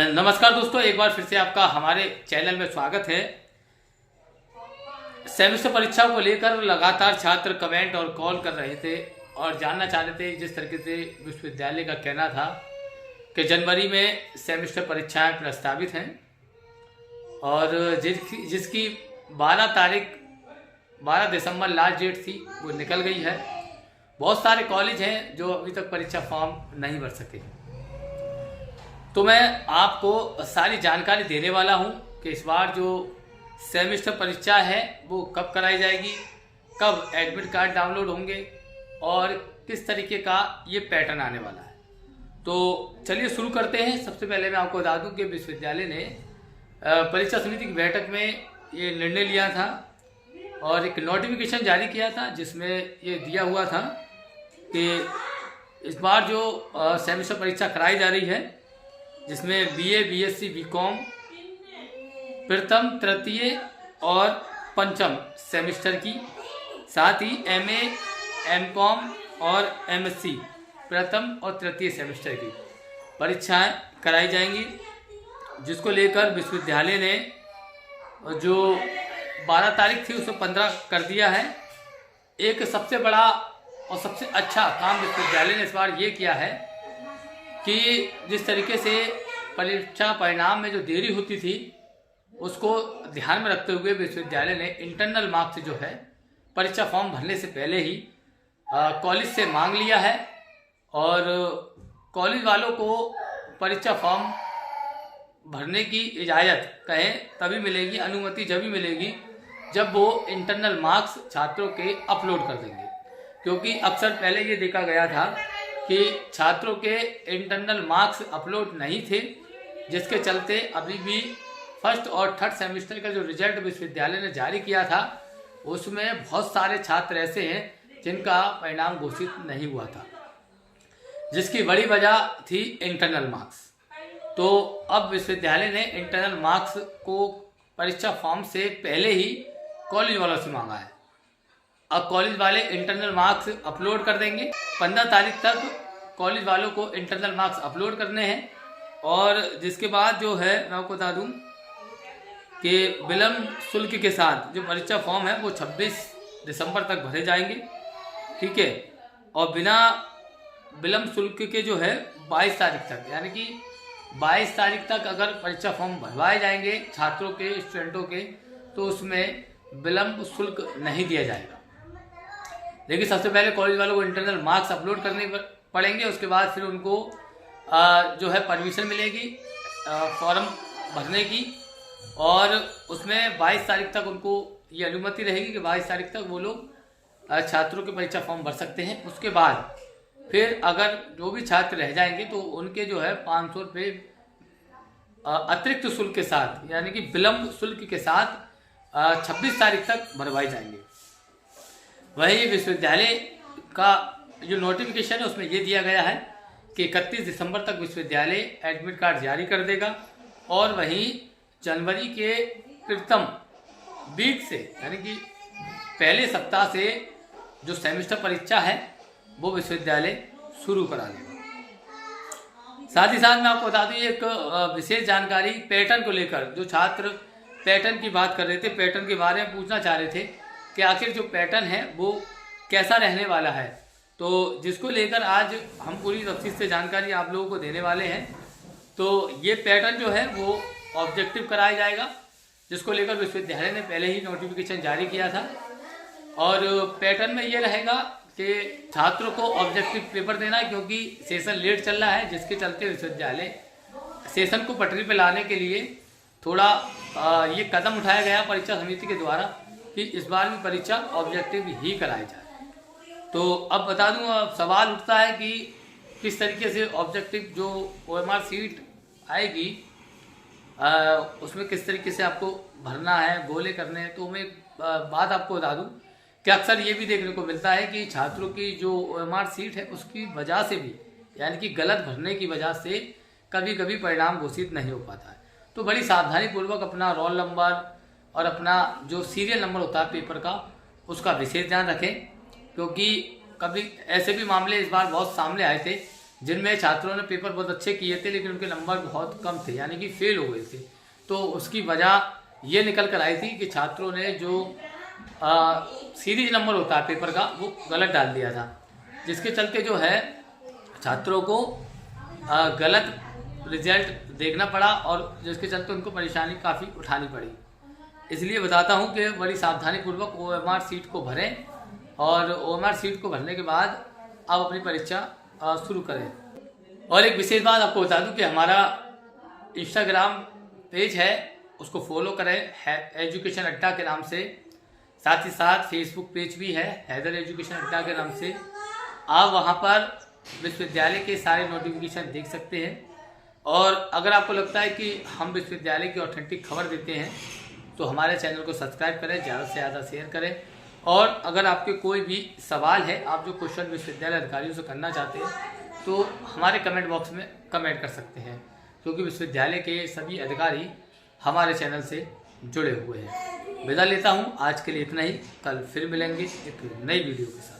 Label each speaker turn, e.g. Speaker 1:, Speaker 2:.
Speaker 1: नमस्कार दोस्तों, एक बार फिर से आपका हमारे चैनल में स्वागत है। सेमेस्टर परीक्षा को लेकर लगातार छात्र कमेंट और कॉल कर रहे थे और जानना चाह रहे थे। जिस तरीके से विश्वविद्यालय का कहना था कि जनवरी में सेमेस्टर परीक्षाएं प्रस्तावित हैं और जिसकी 12 दिसंबर लास्ट डेट थी वो निकल गई है। बहुत सारे कॉलेज हैं जो अभी तक परीक्षा फॉर्म नहीं भर सके। तो मैं आपको सारी जानकारी देने वाला हूं कि इस बार जो सेमेस्टर परीक्षा है वो कब कराई जाएगी, कब एडमिट कार्ड डाउनलोड होंगे और किस तरीके का ये पैटर्न आने वाला है। तो चलिए शुरू करते हैं। सबसे पहले मैं आपको बता दूं कि विश्वविद्यालय ने परीक्षा समिति की बैठक में ये निर्णय लिया था और एक नोटिफिकेशन जारी किया था जिसमें ये दिया हुआ था कि इस बार जो सेमेस्टर परीक्षा कराई जा रही है जिसमें बीए, बीएससी, बीकॉम प्रथम, तृतीय और पंचम सेमेस्टर की, साथ ही एमए, एमकॉम और एमएससी प्रथम और तृतीय सेमेस्टर की परीक्षाएं कराई जाएंगी, जिसको लेकर विश्वविद्यालय ने जो 12 तारीख थी उसको 15 कर दिया है। एक सबसे बड़ा और सबसे अच्छा काम विश्वविद्यालय ने इस बार ये किया है कि जिस तरीके से परीक्षा परिणाम में जो देरी होती थी उसको ध्यान में रखते हुए विश्वविद्यालय ने इंटरनल मार्क्स जो है परीक्षा फॉर्म भरने से पहले ही कॉलेज से मांग लिया है और कॉलेज वालों को परीक्षा फॉर्म भरने की इजाज़त कहें तभी मिलेगी, अनुमति जब भी मिलेगी जब वो इंटरनल मार्क्स छात्रों के अपलोड कर देंगे। क्योंकि अक्सर पहले ये देखा गया था कि छात्रों के इंटरनल मार्क्स अपलोड नहीं थे, जिसके चलते अभी भी फर्स्ट और थर्ड सेमेस्टर का जो रिजल्ट विश्वविद्यालय ने जारी किया था उसमें बहुत सारे छात्र ऐसे हैं जिनका परिणाम घोषित नहीं हुआ था, जिसकी बड़ी वजह थी इंटरनल मार्क्स। तो अब विश्वविद्यालय ने इंटरनल मार्क्स को परीक्षा फॉर्म से पहले ही कॉलेज वालों से मांगा है। अब कॉलेज वाले इंटरनल मार्क्स अपलोड कर देंगे। 15 तारीख तक कॉलेज वालों को इंटरनल मार्क्स अपलोड करने हैं और जिसके बाद जो है मैं आपको बता दूं कि विलम्ब शुल्क के साथ जो परीक्षा फॉर्म है वो 26 दिसंबर तक भरे जाएंगे, ठीक है। और बिना विलम्ब शुल्क के जो है 22 तारीख तक, यानी कि 22 तारीख तक अगर परीक्षा फॉर्म भरवाए जाएंगे छात्रों के, स्टूडेंटों के, तो उसमें विलम्ब शुल्क नहीं दिया जाएगा। लेकिन सबसे पहले कॉलेज वालों को इंटरनल मार्क्स अपलोड करने पड़ेंगे, उसके बाद फिर उनको जो है परमिशन मिलेगी फॉर्म भरने की और उसमें 22 तारीख तक उनको ये अनुमति रहेगी कि 22 तारीख तक वो लोग छात्रों के परीक्षा फॉर्म भर सकते हैं। उसके बाद फिर अगर जो भी छात्र रह जाएंगे तो उनके जो है 500 रुपये अतिरिक्त शुल्क के साथ, यानी कि विलम्ब शुल्क के साथ 26 तारीख तक भरवाए जाएंगे। वही विश्वविद्यालय का जो नोटिफिकेशन है उसमें ये दिया गया है कि 31 दिसंबर तक विश्वविद्यालय एडमिट कार्ड जारी कर देगा और वहीं जनवरी के प्रथम वीक से, यानी कि पहले सप्ताह से जो सेमेस्टर परीक्षा है वो विश्वविद्यालय शुरू करा देगा। साथ ही साथ मैं आपको बता दूं एक विशेष जानकारी पैटर्न को लेकर। जो छात्र पैटर्न की बात कर रहे थे, पैटर्न के बारे में पूछना चाह रहे थे कि आखिर जो पैटर्न है वो कैसा रहने वाला है, तो जिसको लेकर आज हम पूरी तफसील से जानकारी आप लोगों को देने वाले हैं। तो ये पैटर्न जो है वो ऑब्जेक्टिव कराया जाएगा, जिसको लेकर विश्वविद्यालय ने पहले ही नोटिफिकेशन जारी किया था और पैटर्न में ये रहेगा कि छात्रों को ऑब्जेक्टिव पेपर देना है, क्योंकि सेशन लेट चल रहा है, जिसके चलते विश्वविद्यालय सेशन को पटरी पर लाने के लिए थोड़ा ये कदम उठाया गया परीक्षा समिति के द्वारा कि इस बार भी परीक्षा ऑब्जेक्टिव ही कराई जाए। तो अब बता दूं, अब सवाल उठता है कि किस तरीके से ऑब्जेक्टिव जो ओएमआर सीट आएगी उसमें किस तरीके से आपको भरना है, गोले करने हैं। तो मैं एक बात आपको बता दूं कि अक्सर ये भी देखने को मिलता है कि छात्रों की जो ओएमआर सीट है उसकी वजह से भी, यानी कि गलत भरने की वजह से कभी कभी परिणाम घोषित नहीं हो पाता है। तो बड़ी सावधानी पूर्वक अपना रोल नंबर और अपना जो सीरियल नंबर होता है पेपर का उसका विशेष ध्यान रखें, क्योंकि कभी ऐसे भी मामले इस बार बहुत सामने आए थे जिनमें छात्रों ने पेपर बहुत अच्छे किए थे लेकिन उनके नंबर बहुत कम थे, यानी कि फेल हो गए थे। तो उसकी वजह ये निकल कर आई थी कि छात्रों ने जो सीरीज नंबर होता है पेपर का वो गलत डाल दिया था, जिसके चलते जो है छात्रों को गलत रिजल्ट देखना पड़ा और जिसके चलते उनको परेशानी काफ़ी उठानी पड़ी। इसलिए बताता हूँ कि बड़ी सावधानी पूर्वक OMR सीट को भरें और OMR सीट को भरने के बाद आप अपनी परीक्षा शुरू करें। और एक विशेष बात आपको बता दूं कि हमारा इंस्टाग्राम पेज है, उसको फॉलो करें एजुकेशन अड्डा के नाम से। साथ ही साथ फेसबुक पेज भी है हैदर एजुकेशन अड्डा के नाम से। आप वहां पर विश्वविद्यालय के सारे नोटिफिकेशन देख सकते हैं। और अगर आपको लगता है कि हम विश्वविद्यालय की ऑथेंटिक खबर देते हैं तो हमारे चैनल को सब्सक्राइब करें, ज़्यादा से ज़्यादा शेयर करें। और अगर आपके कोई भी सवाल है, आप जो क्वेश्चन विश्वविद्यालय अधिकारियों से करना चाहते हैं तो हमारे कमेंट बॉक्स में कमेंट कर सकते हैं, क्योंकि विश्वविद्यालय के सभी अधिकारी हमारे चैनल से जुड़े हुए हैं। विदा लेता हूँ, आज के लिए इतना ही। कल फिर मिलेंगे एक नई वीडियो के साथ।